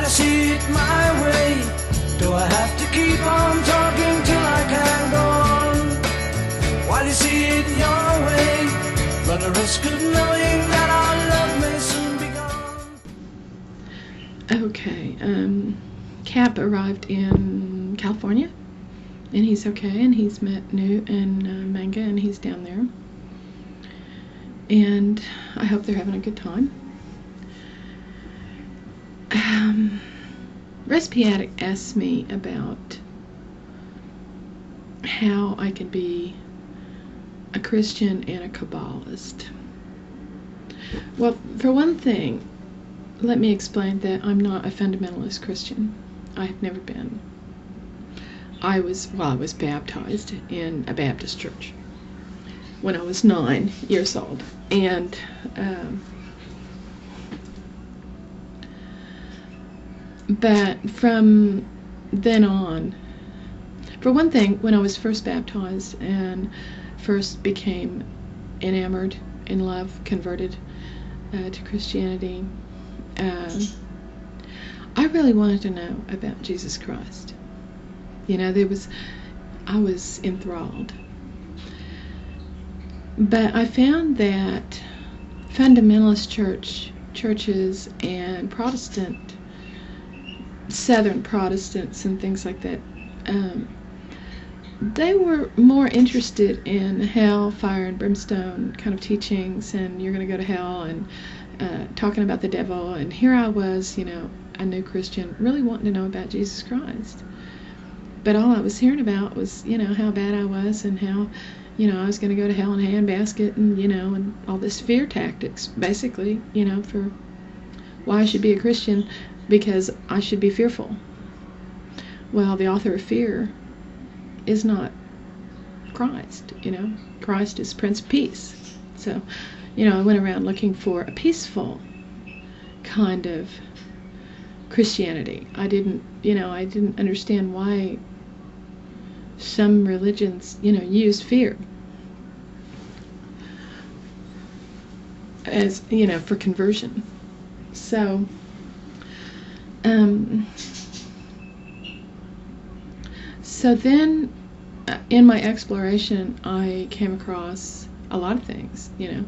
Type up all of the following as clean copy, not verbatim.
Try to see it my way. Do I have to keep on talking till I can go on? While you see it your way, run the risk of knowing that our love may soon be gone. Okay, Cap arrived in California, and he's okay, and he's met Newt and Manga, and he's down there. And I hope they're having a good time. Recipe Addict asked me about how I could be a Christian and a Kabbalist. Well, for one thing, let me explain that I'm not a fundamentalist Christian. I have never been. I was baptized in a Baptist church when I was 9 years old, and but from then on, for one thing, when I was first baptized and first became enamored, in love, converted to Christianity, I really wanted to know about Jesus Christ. You know, I was enthralled. But I found that fundamentalist churches and Southern Protestants and things like that, they were more interested in hell, fire, and brimstone kind of teachings, and you're going to go to hell, and talking about the devil. And here I was, you know, a new Christian, really wanting to know about Jesus Christ. But all I was hearing about was, you know, how bad I was, and how, you know, I was going to go to hell in a handbasket, and, you know, and all this fear tactics, basically, you know, for why I should be a Christian, because I should be fearful. Well, the author of fear is not Christ, you know. Christ is Prince of Peace. So, you know, I went around looking for a peaceful kind of Christianity. I didn't understand why some religions, you know, use fear as, you know, for conversion. So, so then in my exploration, I came across a lot of things, you know.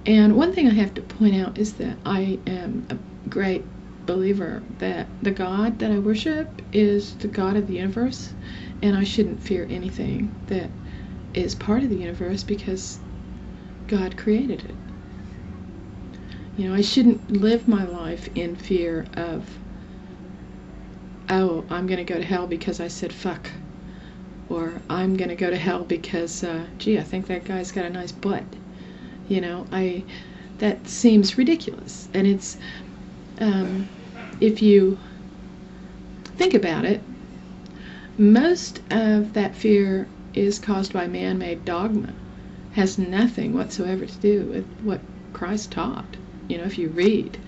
And one thing I have to point out is that I am a great believer that the God that I worship is the God of the universe, and I shouldn't fear anything that is part of the universe because God created it. You know, I shouldn't live my life in fear of, oh, I'm going to go to hell because I said fuck, or I'm going to go to hell because, gee, I think that guy's got a nice butt. You know, that seems ridiculous. And it's, if you think about it, most of that fear is caused by man-made dogma. Has nothing whatsoever to do with what Christ taught, you know, if you read.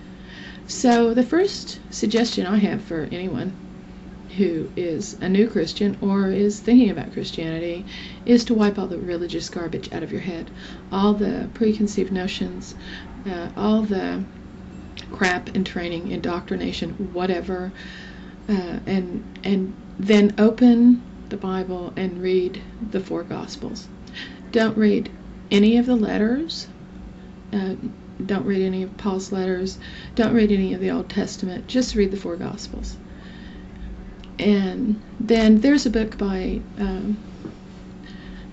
So the first suggestion I have for anyone who is a new Christian or is thinking about Christianity is to wipe all the religious garbage out of your head. All the preconceived notions, all the crap and training, indoctrination, whatever, and then open the Bible and read the 4 Gospels. Don't read any of the letters. Don't read any of Paul's letters. Don't read any of the Old Testament. Just read the 4 Gospels. And then there's a book by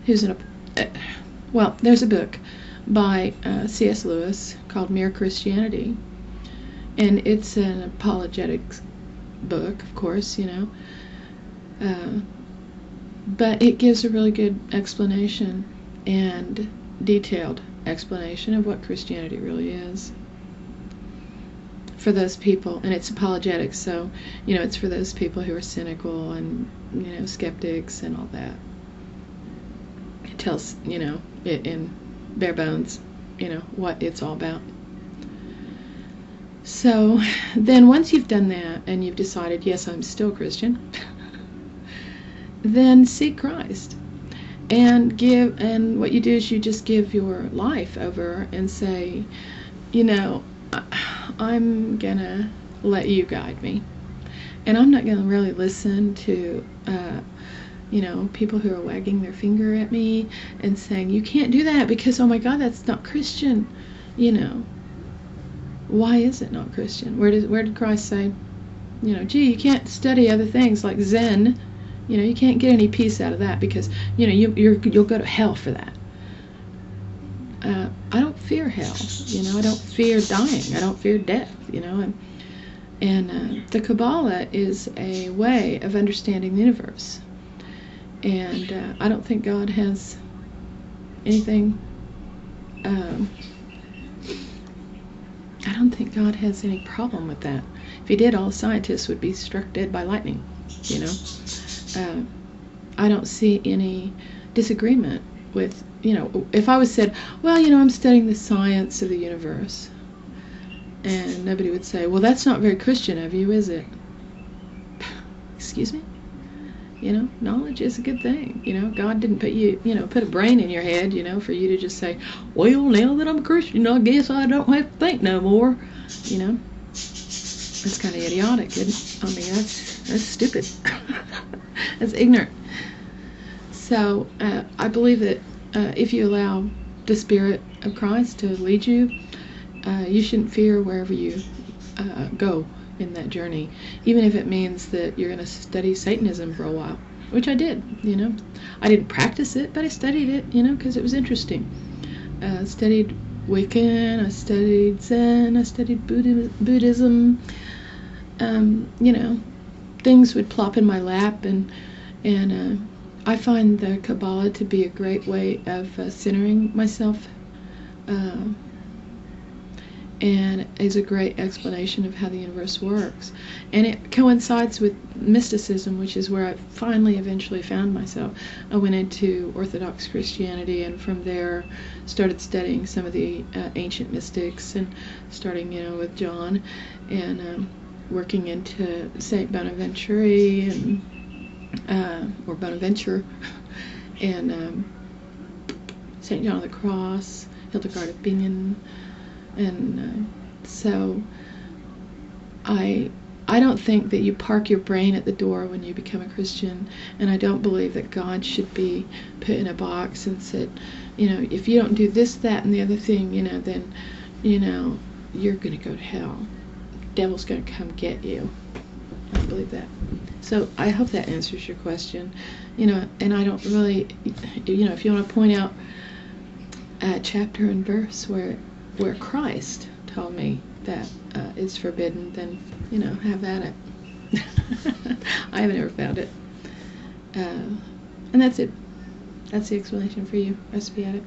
there's a book by C.S. Lewis called Mere Christianity, and it's an apologetics book, of course, you know, but it gives a really good explanation and detailed explanation of what Christianity really is for those people. And it's apologetics, so, you know, it's for those people who are cynical and, you know, skeptics and all that. It tells, you know, it in bare bones, you know, what it's all about. So then once you've done that and you've decided, yes, I'm still Christian, then seek Christ. And what you do is you just give your life over and say, you know, I'm gonna let you guide me. And I'm not going to really listen to, people who are wagging their finger at me and saying, you can't do that because, oh my God, that's not Christian. Why is it not Christian? Where did Christ say, gee, you can't study other things like Zen. You can't get any peace out of that because, you'll go to hell for that. I don't fear hell. I don't fear dying. I don't fear death. And the Kabbalah is a way of understanding the universe. And I don't think God has anything. I don't think God has any problem with that. If he did, all scientists would be struck dead by lightning. I don't see any disagreement with, if I was said, well, I'm studying the science of the universe. And nobody would say, well, that's not very Christian of you, is it? Excuse me? Knowledge is a good thing. God didn't put a brain in your head, for you to just say, well, now that I'm a Christian, I guess I don't have to think no more. That's kind of idiotic, isn't it? I mean, that's stupid. That's ignorant. So I believe that if you allow the Spirit of Christ to lead you, you shouldn't fear wherever you go in that journey, even if it means that you're going to study Satanism for a while, which I did. I didn't practice it, but I studied it, because it was interesting. I studied Wiccan, I studied Zen, I studied Buddhism. Things would plop in my lap, and I find the Kabbalah to be a great way of centering myself, and is a great explanation of how the universe works. And it coincides with mysticism, which is where I finally eventually found myself. I went into Orthodox Christianity, and from there started studying some of the ancient mystics, and starting with John, and working into Saint Bonaventure, or Bonaventure, and Saint John of the Cross, Hildegard of Bingen. And so I don't think that you park your brain at the door when you become a Christian, and I don't believe that God should be put in a box and said, if you don't do this, that, and the other thing, then, you're going to go to hell. The devil's going to come get you. I don't believe that. So I hope that answers your question. And I don't really, if you want to point out a chapter and verse where Christ told me that is forbidden, then, have at it. I haven't ever found it. And that's it. That's the explanation for you, RecipeAddict.